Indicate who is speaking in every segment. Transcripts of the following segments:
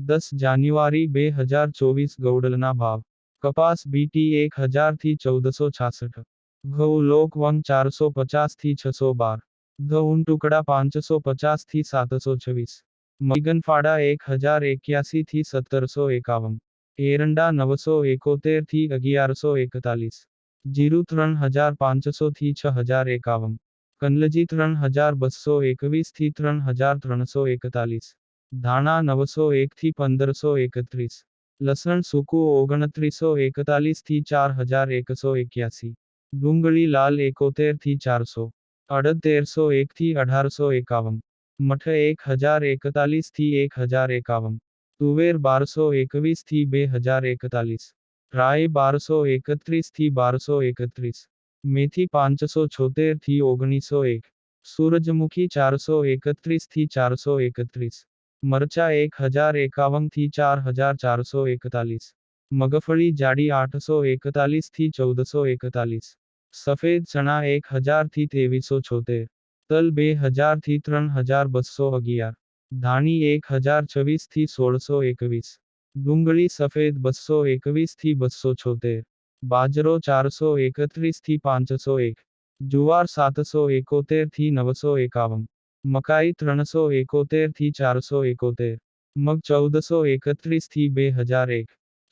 Speaker 1: 10 જાન્યુઆરી 2024 ગૌડલના ભાવ. કપાસ બીટી 1000 થી 1466. ઘઉં લોકવંગ 450 થી 612. ઘઉં ટુકડા 550 થી 726. મગનફાડા 1081 થી 1751. એરંડા 971 થી 1141. જીરું 3500 થી 6051. કંદલજી 3221 થી 3341. ધાણા 901 થી 1531. લસણ સૂકું 2941 થી 4181. ડુંગળી લાલ 71 થી 400. અડદ 1301 થી 1851. મઠ 1041 થી 1051. તુવેર 1221 થી 2041. રાઈ 1231 થી 1231. મેથી 576 થી 1901. સૂરજમુખી 431 થી 431. મરચા 1051 થી 4441. મગફળી જાડી 841 થી 1441. સફેદ ચણા 1000 થી 2376. તલ 2000 થી 3211. ધાણી 1026 થી 1621. ડુંગળી સફેદ 221 થી 276. બાજરો 431 થી 501. જુવાર 771 થી 951. મકાઈ 371 થી 471. મગ 1431 થી 2001.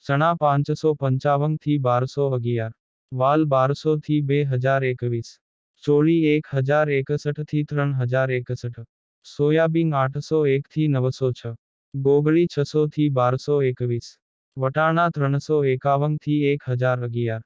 Speaker 1: ચણા 555 થી 1211. વાલ 1200 થી 2021. ચોળી 1061 થી 3061. સોયાબીન 801 થી 906. ગોગળી 600 થી 1221. વટાણા 351 થી 1011.